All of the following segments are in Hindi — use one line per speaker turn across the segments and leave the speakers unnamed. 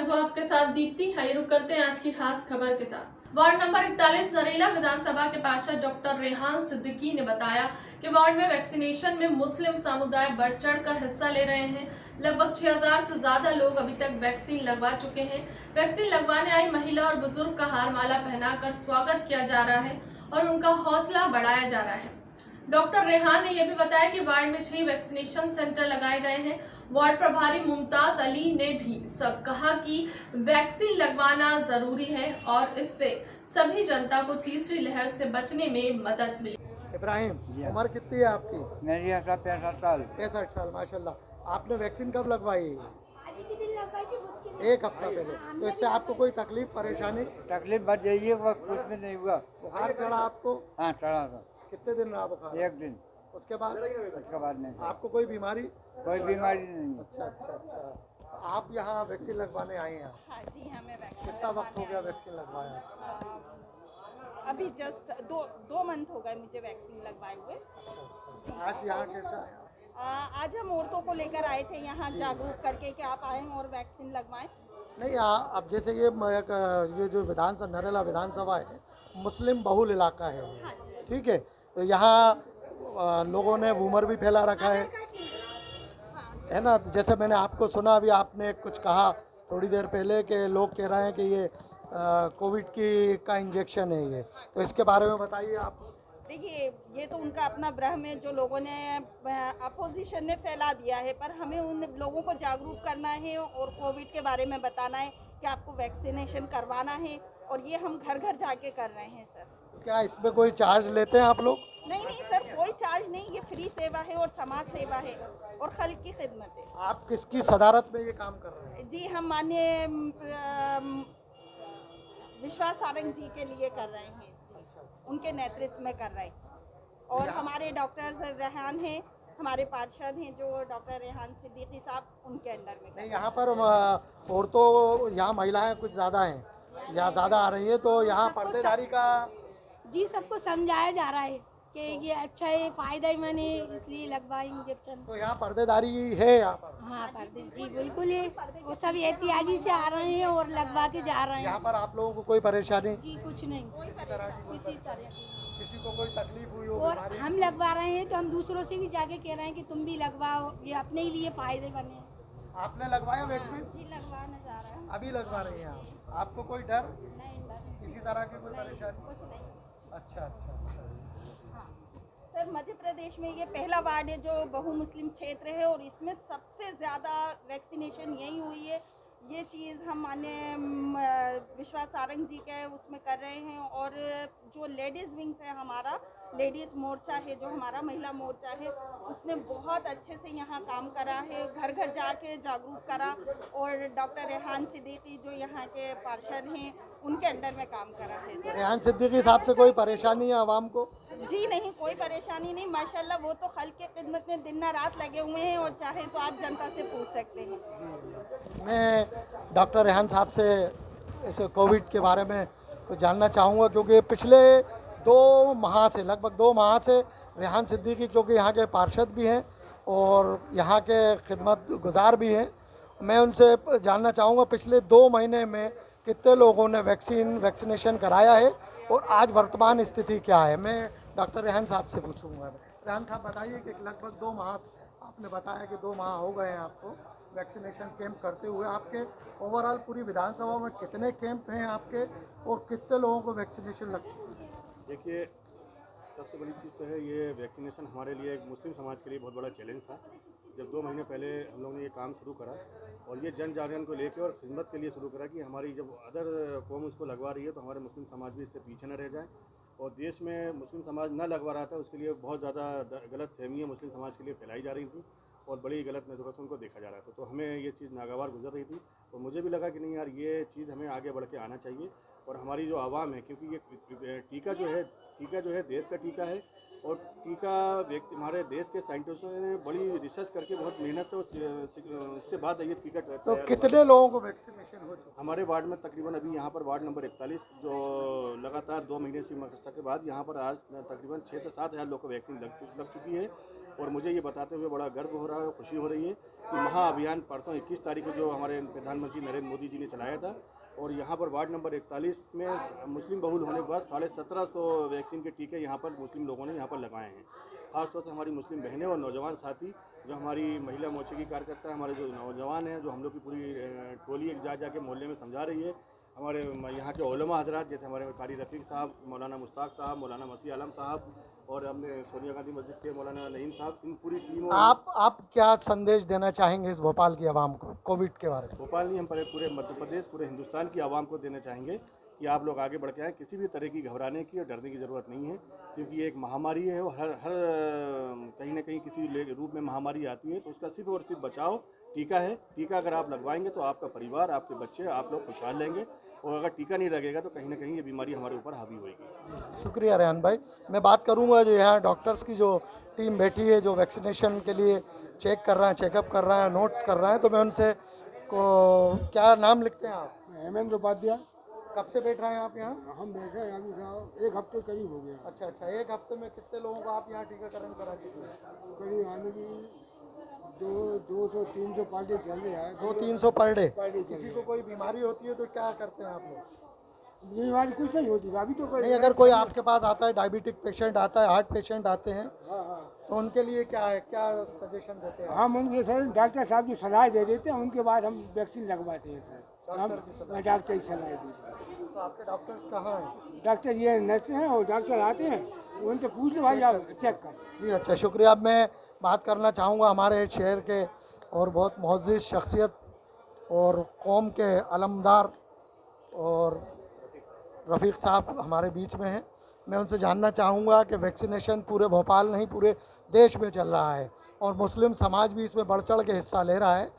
मैं हूँ आपके साथ दीप्ति। आइए रुक करते हैं आज की खास खबर के साथ। वार्ड नंबर 41 नरेला विधानसभा के पार्षद डॉक्टर रेहान सिद्दीकी ने बताया कि वार्ड में वैक्सीनेशन में मुस्लिम समुदाय बढ़ चढ़कर हिस्सा ले रहे हैं। लगभग 6000 से ज्यादा लोग अभी तक वैक्सीन लगवा चुके हैं। वैक्सीन लगवाने आई महिला और बुजुर्ग का हार माला पहनाकर स्वागत किया जा रहा है और उनका हौसला बढ़ाया जा रहा है। डॉक्टर रेहान ने यह भी बताया कि वार्ड में 6 वैक्सीनेशन सेंटर लगाए गए हैं। वार्ड प्रभारी मुमताज अली ने भी सब कहा कि वैक्सीन लगवाना जरूरी है और इससे सभी जनता को तीसरी लहर से बचने में मदद मिले।
इब्राहिम, उम्र कितनी है आपकी?
मेरी 65 साल।
65 साल, माशाल्लाह। आपने वैक्सीन कब लगवाई? एक हफ्ता पहले। तो इससे आपको कोई तकलीफ परेशानी?
तकलीफ बढ़ जाइए, कुछ भी नहीं हुआ।
बुखार चढ़ा आपको?
हाँ चढ़ा था।
कितने दिन रहा बुखार?
एक दिन।
उसके बाद
नहीं।
आपको कोई बीमारी?
कोई बीमारी नहीं।
अच्छा। आप यहाँ वैक्सीन लगवाने आए हैं?
हाँ जी, हमें
कितना वक्त हो गया वैक्सीन लगवाया?
अभी जस्ट दो मंथ हो गए मुझे वैक्सीन लगवाए हुए।
आज यहाँ कैसा है?
आज हम औरतों को लेकर आए थे यहाँ जागरूक करके कि आप आएं और वैक्सीन लगवाएं।
नहीं, अब जैसे ये जो विधानसभा नरेला विधानसभा है, मुस्लिम बहुल इलाका है, ठीक है, तो यहाँ लोगों ने वूमर भी फैला रखा है ना। जैसे मैंने आपको सुना, अभी आपने कुछ कहा थोड़ी देर पहले कि लोग कह रहे हैं कि ये कोविड का इंजेक्शन है ये, तो इसके बारे में बताइए आप।
देखिए, ये तो उनका अपना भ्रम है जो लोगों ने अपोजिशन ने फैला दिया है, पर हमें उन लोगों को जागरूक करना है और कोविड के बारे में बताना है कि आपको वैक्सीनेशन करवाना है, और ये हम घर घर जाके कर रहे हैं सर।
क्या इसमें कोई चार्ज लेते हैं आप लोग?
नहीं सर, कोई चार्ज नहीं, ये फ्री सेवा है और समाज सेवा है और खल्क की खिदमत है।
आप किसकी सदारत में ये काम कर रहे हैं?
जी, हम माननीय विश्वास सारंग जी के लिए कर रहे हैं, उनके नेतृत्व में कर रहे हैं। और हमारे डॉक्टर रेहान हैं, हमारे पार्षद हैं जो डॉक्टर रेहान सिद्दीकी साहब, उनके अंडर में।
नहीं, यहाँ पर औरतों, यहाँ महिलाएं कुछ ज़्यादा हैं, यहाँ ज़्यादा आ रही है, तो यहाँ पर्देदारी का
जी सबको समझाया जा रहा है कि ये अच्छा है, फायदेमंद है, इसलिए लगवाए इंजेक्शन।
तो यहाँ पर्देदारी है यहाँ पर?
हाँ पर्दे जी बिल्कुल है, वो सब एहतियाती से आ रहे हैं और लगवा के जा रहे हैं।
यहाँ पर आप लोगों को कोई परेशानी?
जी कुछ नहीं,
किसी तरह की? किसी को कोई तकलीफ हुई हो?
और हम लगवा रहे हैं तो हम दूसरों से भी जाके कह रहे हैं कि तुम भी लगवाओ, ये अपने ही लिए फायदेमंद है।
आपने लगवाया वैक्सीन?
जी, लगवाने जा रहे हैं।
अभी लगवा रही हैं आप? आपको कोई डर?
नहीं,
किसी तरह की कोई परेशानी?
कुछ नहीं।
अच्छा।
हाँ सर, मध्य प्रदेश में ये पहला वार्ड है जो बहुमुस्लिम क्षेत्र है और इसमें सबसे ज़्यादा वैक्सीनेशन यही हुई है। ये चीज़ हम माननीय विश्वास सारंग जी के उसमें कर रहे हैं, और जो लेडीज़ विंग्स है, हमारा लेडीज़ मोर्चा है, जो हमारा महिला मोर्चा है, उसने बहुत अच्छे से यहाँ काम करा है, घर घर जाके जागरूक करा, और डॉक्टर रेहान सिद्दीकी जो यहाँ के पार्षद हैं, उनके अंडर में काम करा है।
रेहान सिद्दीकी साहब से कोई परेशानी है आवाम को?
जी नहीं, कोई परेशानी नहीं, माशाल्लाह, वो तो खल्क की खिदमत में दिन रात लगे हुए हैं, और चाहे तो आप जनता से पूछ सकते हैं।
मैं डॉक्टर रेहान साहब से इस कोविड के बारे में कुछ जानना चाहूँगा, क्योंकि पिछले 2 माह से, लगभग 2 माह से रेहान सिद्दीकी, क्योंकि यहाँ के पार्षद भी हैं और यहाँ के खिदमत गुजार भी हैं, मैं उनसे जानना चाहूँगा पिछले 2 महीने में कितने लोगों ने वैक्सीनेशन कराया है और आज वर्तमान स्थिति क्या है। मैं डॉक्टर रेहान साहब से पूछूंगा। रेहान साहब, बताइए कि लगभग 2 माह, आपने बताया कि 2 माह हो गए हैं आपको वैक्सीनेशन कैंप करते हुए। आपके ओवरऑल पूरी विधानसभा में कितने कैंप हैं आपके और कितने लोगों को वैक्सीनेशन लग चुकी है?
देखिए, सबसे बड़ी चीज़ तो है ये वैक्सीनेशन हमारे लिए, एक मुस्लिम समाज के लिए बहुत बड़ा चैलेंज था। जब 2 महीने पहले हम लोगों ने ये काम शुरू करा और ये जन जागरण को लेकर और खिदमत के लिए शुरू करा कि हमारी जब अदर कौम उसको लगवा रही है तो हमारे मुस्लिम समाज भी इससे पीछे न रह जाए, और देश में मुस्लिम समाज न लगवा रहा था उसके लिए बहुत ज़्यादा गलत फहमियाँ मुस्लिम समाज के लिए फैलाई जा रही थी और बड़ी गलत नज़रों से उनको देखा जा रहा था। तो हमें ये चीज़ नागवार गुजर रही थी, तो मुझे भी लगा कि नहीं यार, ये चीज़ हमें आगे बढ़ के आना चाहिए। और हमारी जो आवाम है, क्योंकि ये टीका जो है देश का टीका है, और टीका हमारे देश के साइंटिस्टों ने बड़ी रिसर्च करके बहुत मेहनत से उसके बाद ये टीका
तो कितने लोगों को वैक्सीनेशन हो चुका?
हमारे वार्ड में तकरीबन अभी यहाँ पर वार्ड नंबर 41 जो लगातार 2 महीने से मकसद के बाद यहाँ पर आज तकरीबन 6 से 7 हज़ार लोग को वैक्सीन लग चुकी है। और मुझे ये बताते हुए बड़ा गर्व हो रहा है और खुशी हो रही है कि महाअभियान परसों 21 तारीख को जो हमारे प्रधानमंत्री नरेंद्र मोदी जी ने चलाया था और यहाँ पर वार्ड नंबर 41 में मुस्लिम बहुल होने के बाद 1750 वैक्सीन के टीके यहाँ पर मुस्लिम लोगों ने यहाँ पर लगाए हैं। खासतौर से हमारी मुस्लिम बहनें और नौजवान साथी, जो हमारी महिला मोर्चे की कार्यकर्ता है, हमारे जो नौजवान हैं, जो हम लोग की पूरी टोली जा जाके मोहल्ले में समझा रही है, हमारे यहाँ के उलमा हजरात जैसे हमारे कारी रफ़ीक साहब, मौलाना मुश्ताक साहब, मौलाना मसीह आलम साहब और हमने सोनिया गांधी मस्जिद के मौलाना नईम साहब, इन पूरी टीमों
आप क्या संदेश देना चाहेंगे इस भोपाल की आवाम को कोविड के बारे में?
भोपाल नहीं, हम पूरे मध्य प्रदेश, पूरे हिंदुस्तान की आवाम को देना चाहेंगे कि आप लोग आगे बढ़ के आएँ। किसी भी तरह की घबराने की और डरने की ज़रूरत नहीं है, क्योंकि ये एक महामारी है और हर कहीं ना कहीं किसी रूप में महामारी आती है, तो उसका सिर्फ और सिर्फ बचाव टीका है। टीका अगर आप लगवाएंगे तो आपका परिवार, आपके बच्चे, आप लोग खुशहाल लेंगे, और अगर टीका नहीं लगेगा तो कहीं ना कहीं ये बीमारी हमारे ऊपर हावी होगी।
शुक्रिया रेहान भाई। मैं बात करूंगा जो यहाँ डॉक्टर्स की जो टीम बैठी है, जो वैक्सीनेशन के लिए चेक कर रहे हैं, चेकअप कर रहे हैं, नोट्स कर रहे हैं, तो मैं उनसे क्या नाम लिखते हैं आप?
हेमेंद्र उपाध्याय।
कब से बैठ रहे हैं आप यहाँ?
हम बैठे हैं अभी साहब 1 हफ्ते करीब हो गया।
अच्छा, 1 हफ्ते में कितने लोगों को आप यहाँ टीकाकरण करा चुके हैं?
करीब आने की 200-300 पार्टी चल रहा है।
200-300 पर डे।
पार्टी
किसी को कोई बीमारी होती है तो क्या करते हैं आप लोग?
बीमारी कुछ नहीं होती अभी तो
नहीं, अगर कोई आपके पास आता है, डायबिटिक पेशेंट आता है, हार्ट पेशेंट आते हैं,
हाँ।
तो उनके लिए क्या है, क्या सजेशन देते हैं?
हम उनके सर डॉक्टर साहब की सलाह दे देते हैं, उनके बाद हम वैक्सीन लगवाते हैं सर। हम डॉक्टर की सलाह देते हैं।
तो आपके डॉक्टर्स कहाँ हैं?
डॉक्टर ये नर्स हैं और डॉक्टर आते हैं, उनसे पूछ लो भाई, आप चेक कर।
जी अच्छा, शुक्रिया। अब मैं बात करना चाहूँगा हमारे शहर के और बहुत मुअज़्ज़िज़ शख्सियत और कौम के अलमदार और रफ़ीक साहब हमारे बीच में हैं। मैं उनसे जानना चाहूँगा कि वैक्सीनेशन पूरे भोपाल नहीं, पूरे देश में चल रहा है और मुस्लिम समाज भी इसमें बढ़ चढ़ के हिस्सा ले रहा है,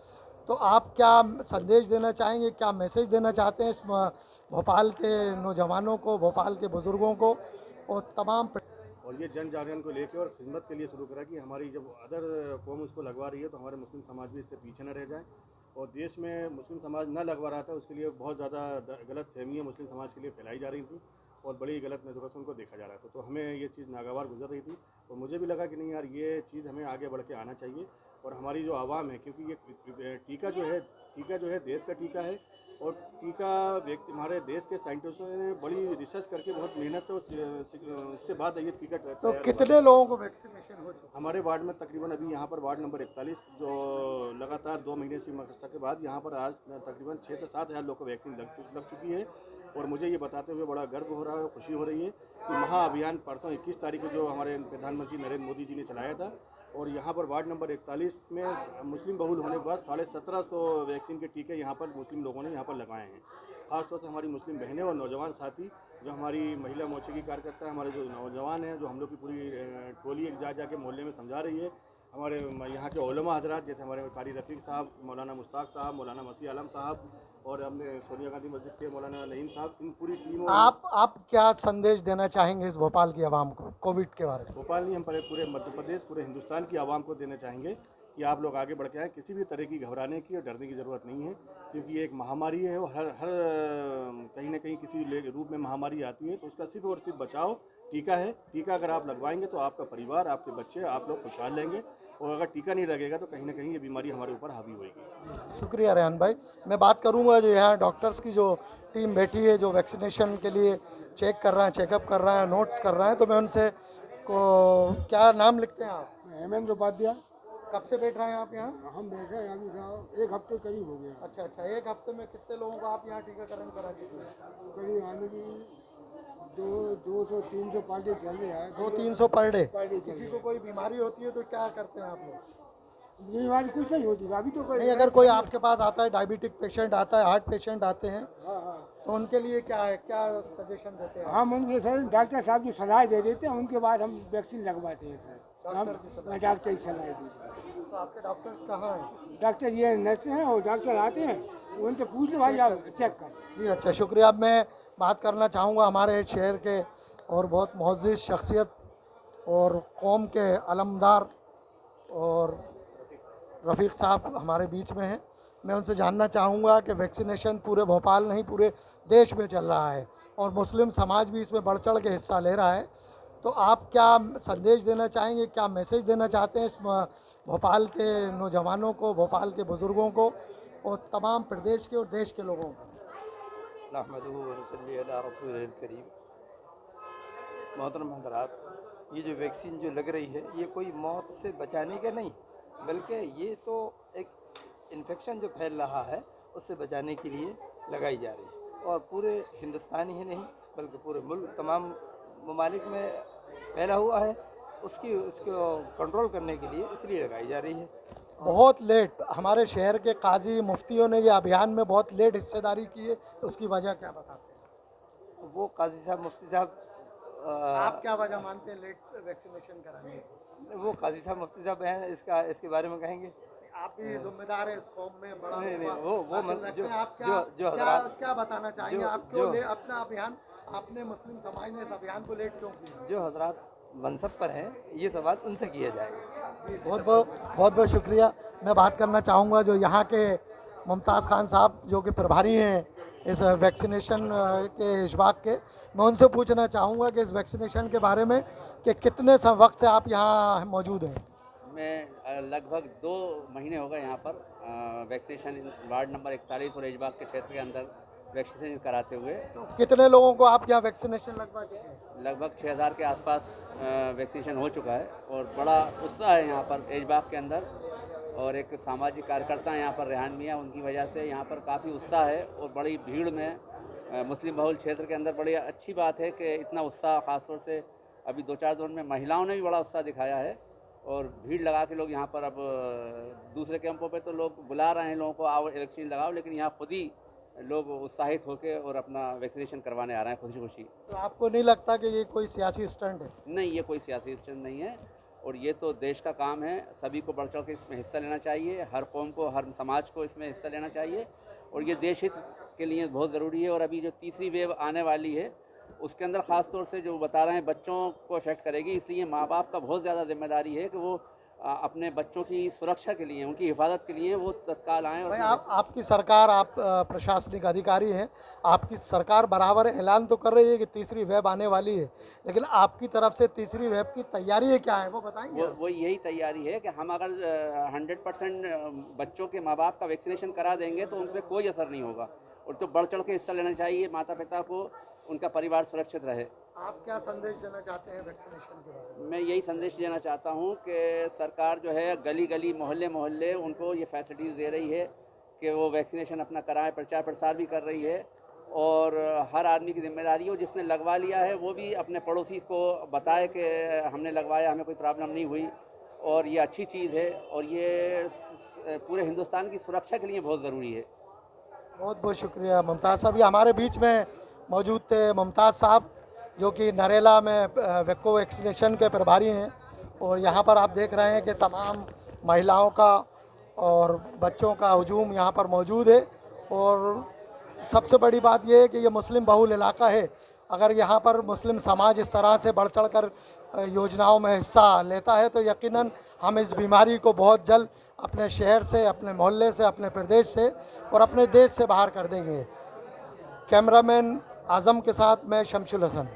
तो आप क्या संदेश देना चाहेंगे, क्या मैसेज देना चाहते हैं इस भोपाल के नौजवानों को, भोपाल के बुज़ुर्गों को और तमाम?
और ये जन जागरण को लेकर और खिदमत के लिए शुरू करा कि हमारी जब अदर कौम इसको लगवा रही है तो हमारे मुस्लिम समाज भी इससे पीछे न रह जाए, और देश में मुस्लिम समाज न लगवा रहा था उसके लिए बहुत ज़्यादा गलत फहमियाँ मुस्लिम समाज के लिए फैलाई जा रही थी और बड़ी गलत नज़रों से उनको देखा जा रहा था। तो हमें ये चीज़ नागवार गुजर रही थी और मुझे भी लगा कि नहीं यार, ये चीज़ हमें आगे बढ़ के आना चाहिए। और हमारी जो आवाम है, क्योंकि ये टीका जो है देश का टीका है, और टीका हमारे देश के साइंटिस्टों ने बड़ी रिसर्च करके बहुत मेहनत से उसके बाद ये टीका
तो कितने लोगों को वैक्सीनेशन हो चुका?
हमारे वार्ड में तकरीबन अभी यहाँ पर वार्ड नंबर 41 जो लगातार 2 महीने से मकसद के बाद यहाँ पर आज तकरीबन 6 से 7 हज़ार लोग को वैक्सीन लग चुकी है। और मुझे ये बताते हुए बड़ा गर्व हो रहा है और खुशी हो रही है कि महाअभियान परसों 21 तारीख को जो हमारे प्रधानमंत्री नरेंद्र मोदी जी ने चलाया था और यहाँ पर वार्ड नंबर 41 में मुस्लिम बहुल होने के बाद 1750 वैक्सीन के टीके यहाँ पर मुस्लिम लोगों ने यहाँ पर लगाए हैं। खासतौर से हमारी मुस्लिम बहनें और नौजवान साथी, जो हमारी महिला मोर्चे की कार्यकर्ता है, हमारे जो नौजवान हैं, जो हम लोग की पूरी टोली जा जाके मोहल्ले में समझा रही है, हमारे यहाँ के उलमा हजरात जैसे हमारे कारी रफ़ीक साहब, मौलाना मुश्ताक साहब, मौलाना मसीह आलम साहब और हमने सोनिया गांधी मस्जिद के मौलाना नईम साहब, इन पूरी टीमों
आप क्या संदेश देना चाहेंगे इस भोपाल की आवाम को कोविड के बारे में?
भोपाल नहीं, हम पूरे मध्य प्रदेश, पूरे हिंदुस्तान की आवाम को देना चाहेंगे कि आप लोग आगे बढ़ के आएँ। किसी भी तरह की घबराने की और डरने की ज़रूरत नहीं है, क्योंकि ये एक महामारी है और हर कहीं ना कहीं किसी रूप में महामारी आती है, तो उसका सिर्फ और सिर्फ बचाव टीका है। टीका अगर आप लगवाएंगे तो आपका परिवार, आपके बच्चे, आप लोग खुशहाल लेंगे, और अगर टीका नहीं लगेगा तो कहीं ना कहीं ये बीमारी हमारे ऊपर हावी होगी। शुक्रिया
रेहान भाई। मैं बात करूंगा जो यहाँ डॉक्टर्स की जो टीम बैठी है, जो वैक्सीनेशन के लिए चेक कर रहे हैं, चेकअप कर रहे हैं, नोट्स कर रहे हैं, तो मैं उनसे क्या नाम लिखते हैं आप?
हेमेंद्र उपाध्याय।
कब से बैठ रहे हैं आप यहाँ?
हम बैठे हैं अभी साहब 1 हफ्ते करीब हो गया।
अच्छा, 1 हफ्ते में कितने लोगों को आप यहाँ टीकाकरण करा चुके हैं?
करीब आने की 200-300 पार्टी चल रहा है।
200-300 पर डे।
किसी
को कोई बीमारी होती है तो क्या करते हैं आप लोग?
बीमारी कुछ नहीं होती अभी तो
नहीं, अगर कोई आपके पास आता है, डायबिटिक पेशेंट आता है, हार्ट पेशेंट आते हैं,
हाँ।
तो उनके लिए क्या है, क्या सजेशन देते हैं?
हम उनके सर डॉक्टर साहब की सलाह दे देते हैं, उनके बाद हम वैक्सीन लगवाते हैं सर। हम डॉक्टर की सलाह देते हैं।
तो आपके डॉक्टर्स कहाँ हैं?
डॉक्टर ये नर्स हैं और डॉक्टर आते हैं, उनसे पूछ लो भाई, आप चेक कर।
जी अच्छा, शुक्रिया। अब मैं बात करना चाहूँगा हमारे शहर के और बहुत मुअज़्ज़िज़ शख्सियत और कौम के अलमदार और रफ़ीक साहब हमारे बीच में हैं। मैं उनसे जानना चाहूँगा कि वैक्सीनेशन पूरे भोपाल नहीं, पूरे देश में चल रहा है और मुस्लिम समाज भी इसमें बढ़ चढ़ के हिस्सा ले रहा है, तो आप क्या संदेश देना चाहेंगे, क्या मैसेज देना चाहते हैं इस भोपाल के नौजवानों को, भोपाल के बुज़ुर्गों को और तमाम प्रदेश के और देश के लोगों को?
नहमदुहु व नसल्ली अला रसूलिल करीम। मोहतरम हज़रात, ये जो वैक्सीन जो लग रही है ये कोई मौत से बचाने का नहीं, बल्कि ये तो एक इन्फेक्शन जो फैल रहा है उससे बचाने के लिए लगाई जा रही है और पूरे हिंदुस्तान ही नहीं बल्कि पूरे मुल्क तमाम ममालिक में फैला हुआ है, उसको कंट्रोल करने के लिए इसलिए लगाई जा रही है।
बहुत लेट हमारे शहर के काजी मुफ्तियों ने ये अभियान में बहुत लेट हिस्सेदारी की है, तो उसकी वजह क्या बताते हैं?
वो काजी साहब, मुफ्ती साहब,
आप क्या वजह मानते हैं लेट वैक्सीनेशन कराने की?
वो काजी साहब, मुफ्ती साहब हैं, इसके बारे में कहेंगे।
आप भी जिम्मेदार है इस कौम में, बड़ा
नहीं,
हुआ।
वो
जो आप क्या बताना चाहेंगे? आप क्यों अपना अभियान, आपने मुस्लिम समाज ने इस अभियान को लेट क्यों किया?
जो हजरात मनसब पर हैं ये सवाल उनसे किया जाएगा।
बहुत बहुत शुक्रिया। मैं बात करना चाहूँगा जो यहाँ के मुमताज़ खान साहब जो कि प्रभारी हैं इस वैक्सीनेशन के इशबाक के, मैं उनसे पूछना चाहूँगा कि इस वैक्सीनेशन के बारे में कि कितने वक्त से आप यहाँ मौजूद हैं?
मैं लगभग 2 महीने हो गए यहाँ पर वैक्सीनेशन वार्ड नंबर 41 और इशबाक के क्षेत्र के अंदर वैक्सीनेशन कराते हुए।
तो कितने लोगों को आप यहाँ वैक्सीनेशन लगवा चुके हैं?
लगभग 6000 के आसपास वैक्सीनेशन हो चुका है और बड़ा उत्साह है यहाँ पर इशबाक के अंदर। और एक सामाजिक कार्यकर्ता यहाँ पर रेहान मियाँ, उनकी वजह से यहाँ पर काफ़ी उत्साह है और बड़ी भीड़ में मुस्लिम बहुल क्षेत्र के अंदर बड़ी अच्छी बात है कि इतना उत्साह, ख़ासतौर से अभी 2-4 दिन में महिलाओं ने भी बड़ा उत्साह दिखाया है और भीड़ लगा के लोग यहाँ पर, अब दूसरे कैंपों पे तो लोग बुला रहे हैं लोगों को आओ वैक्सीन लगाओ, लेकिन यहाँ खुद ही लोग उत्साहित होकर और अपना वैक्सीनेशन करवाने आ रहे हैं खुशी खुशी।
तो आपको नहीं लगता कि ये कोई सियासी स्टंट है?
नहीं, ये कोई सियासी स्टंट नहीं है और ये तो देश का काम है, सभी को बढ़ चढ़ के इसमें हिस्सा लेना चाहिए, हर कौम को, हर समाज को इसमें हिस्सा लेना चाहिए और ये देश हित के लिए बहुत ज़रूरी है। और अभी जो तीसरी वेव आने वाली है उसके अंदर ख़ास तौर से जो बता रहे हैं बच्चों को अफेक्ट करेगी, इसलिए माँ बाप का बहुत ज़्यादा जिम्मेदारी है कि वो अपने बच्चों की सुरक्षा के लिए, उनकी हिफाजत के लिए वो तत्काल आएँ। और
आपकी सरकार, आप प्रशासनिक अधिकारी हैं, आपकी सरकार बराबर ऐलान तो कर रही है कि तीसरी वेव आने वाली है, लेकिन आपकी तरफ से तीसरी वेव की तैयारी क्या है वो बताएंगे?
वो यही तैयारी है कि हम अगर 100% बच्चों के माँ बाप का वैक्सीनेशन करा देंगे तो उन पर कोई असर नहीं होगा और तो बढ़ चढ़ के हिस्सा लेना चाहिए, माता पिता को, उनका परिवार सुरक्षित रहे।
आप क्या संदेश देना चाहते हैं वैक्सीनेशन के बारे में?
मैं यही संदेश देना चाहता हूं कि सरकार जो है गली गली, मोहल्ले मोहल्ले उनको ये फैसिलिटीज़ दे रही है कि वो वैक्सीनेशन अपना कराएं, प्रचार प्रसार भी कर रही है और हर आदमी की जिम्मेदारी हो, जिसने लगवा लिया है वो भी अपने पड़ोसी को बताए कि हमने लगवाया, हमें कोई प्रॉब्लम नहीं हुई और ये अच्छी चीज़ है और ये पूरे हिंदुस्तान की सुरक्षा के लिए बहुत ज़रूरी है।
बहुत बहुत शुक्रिया मुमताज़ साहब। ये हमारे बीच में मौजूद थे मुमताज़ साहब जो कि नरेला में वैक्को वैक्सीनेशन के प्रभारी हैं और यहाँ पर आप देख रहे हैं कि तमाम महिलाओं का और बच्चों का हुजूम यहाँ पर मौजूद है और सबसे बड़ी बात यह है कि ये मुस्लिम बहुल इलाका है। अगर यहाँ पर मुस्लिम समाज इस तरह से बढ़ चढ़ कर योजनाओं में हिस्सा लेता है तो यकीनन हम इस बीमारी को बहुत जल्द अपने शहर से, अपने मोहल्ले से, अपने प्रदेश से और अपने देश से बाहर कर देंगे। कैमरामैन आज़म के साथ मैं शमशुल हसन।